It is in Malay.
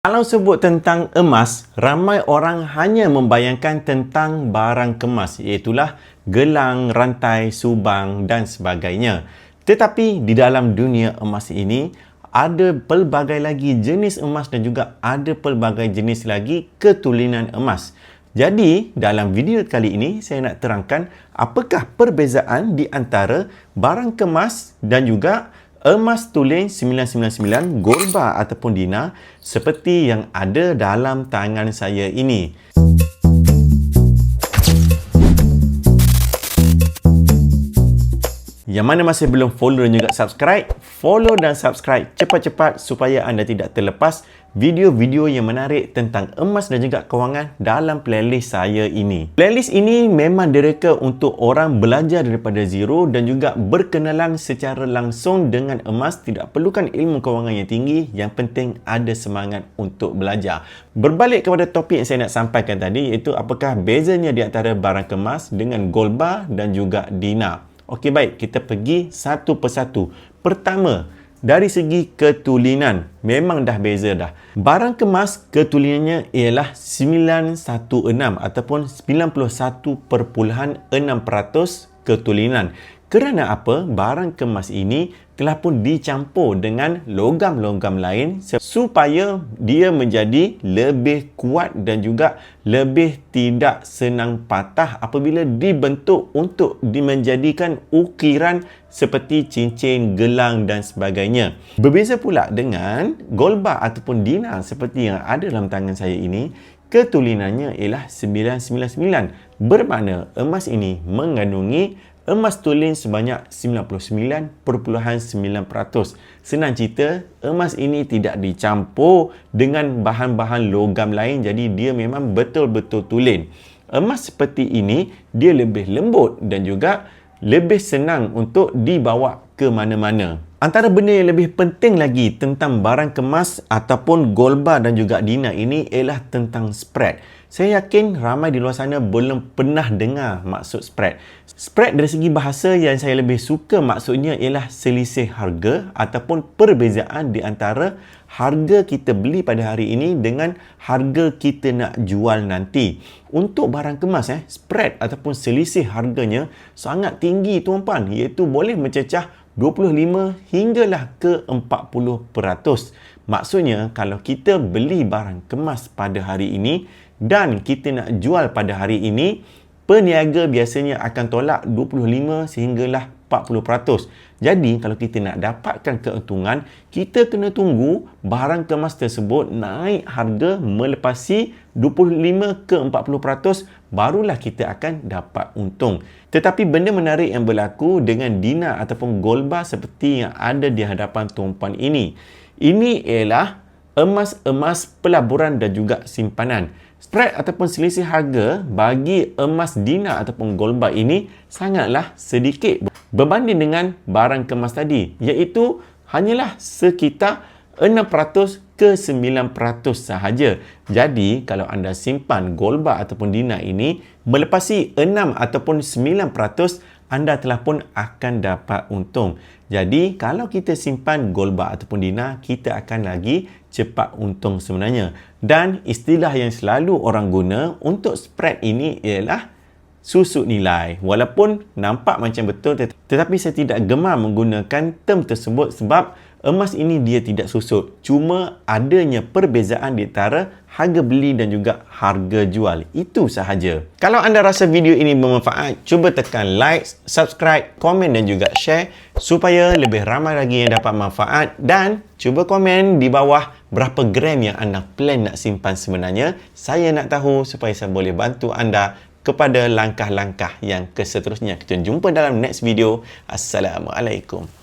Kalau sebut tentang emas, ramai orang hanya membayangkan tentang barang kemas, iaitulah gelang, rantai, subang dan sebagainya. Tetapi di dalam dunia emas ini, ada pelbagai lagi jenis emas dan juga ada pelbagai jenis lagi ketulinan emas. Jadi, dalam video kali ini, saya nak terangkan apakah perbezaan di antara barang kemas dan juga emas tulen 999 Golba ataupun Dina seperti yang ada dalam tangan saya ini. Yang mana masih belum follow dan juga subscribe, follow dan subscribe cepat-cepat supaya anda tidak terlepas video-video yang menarik tentang emas dan juga kewangan dalam playlist saya ini. Playlist ini memang direka untuk orang belajar daripada zero dan juga berkenalan secara langsung dengan emas. Tidak perlukan ilmu kewangan yang tinggi, yang penting ada semangat untuk belajar. Berbalik kepada topik yang saya nak sampaikan tadi, iaitu apakah bezanya di antara barang kemas dengan Golba dan juga Dina. Okey, baik, kita pergi satu persatu. Pertama, dari segi ketulinan, memang dah beza dah. Barang kemas ketulinannya ialah 916 ataupun 91.6% ketulinan. Kerana apa? Barang kemas ini telah pun dicampur dengan logam-logam lain supaya dia menjadi lebih kuat dan juga lebih tidak senang patah apabila dibentuk untuk menjadikan ukiran seperti cincin, gelang dan sebagainya. Berbeza pula dengan Golba ataupun Dina seperti yang ada dalam tangan saya ini, ketulinannya ialah 999. Bermakna emas ini mengandungi emas tulen sebanyak 99.9%. Senang cerita, emas ini tidak dicampur dengan bahan-bahan logam lain, jadi dia memang betul-betul tulen. Emas seperti ini, dia lebih lembut dan juga lebih senang untuk dibawa ke mana-mana. Antara benda yang lebih penting lagi tentang barang kemas ataupun Golba dan juga Dina ini ialah tentang spread. Saya yakin ramai di luar sana belum pernah dengar maksud spread. Spread dari segi bahasa yang saya lebih suka maksudnya ialah selisih harga ataupun perbezaan di antara harga kita beli pada hari ini dengan harga kita nak jual nanti. Untuk barang kemas, spread ataupun selisih harganya sangat tinggi tuan-puan, iaitu boleh mencecah 25 hinggalah ke 40%. Maksudnya kalau kita beli barang kemas pada hari ini dan kita nak jual pada hari ini, peniaga biasanya akan tolak 25 sehinggalah 40%. Jadi kalau kita nak dapatkan keuntungan, kita kena tunggu barang kemas tersebut naik harga melepasi 25 ke 40%, barulah kita akan dapat untung. Tetapi benda menarik yang berlaku dengan Dina ataupun Golba seperti yang ada di hadapan tuan-puan ini. Ini ialah emas-emas pelaburan dan juga simpanan. Spread ataupun selisih harga bagi emas Dina ataupun Golba ini sangatlah sedikit berbanding dengan barang kemas tadi, iaitu hanyalah sekitar 6% ke 9% sahaja. Jadi kalau anda simpan Golba ataupun Dina ini melepasi 6 ataupun 9%, anda telah pun akan dapat untung. Jadi kalau kita simpan Golba ataupun Dina, kita akan lagi cepat untung sebenarnya. Dan istilah yang selalu orang guna untuk spread ini ialah susut nilai. Walaupun nampak macam betul, tetapi saya tidak gemar menggunakan term tersebut sebab emas ini dia tidak susut. Cuma adanya perbezaan di antara harga beli dan juga harga jual. Itu sahaja. Kalau anda rasa video ini bermanfaat, cuba tekan like, subscribe, komen dan juga share supaya lebih ramai lagi yang dapat manfaat, dan cuba komen di bawah berapa gram yang anda plan nak simpan sebenarnya. Saya nak tahu supaya saya boleh bantu anda kepada langkah-langkah yang keseterusnya. Kita jumpa dalam next video. Assalamualaikum.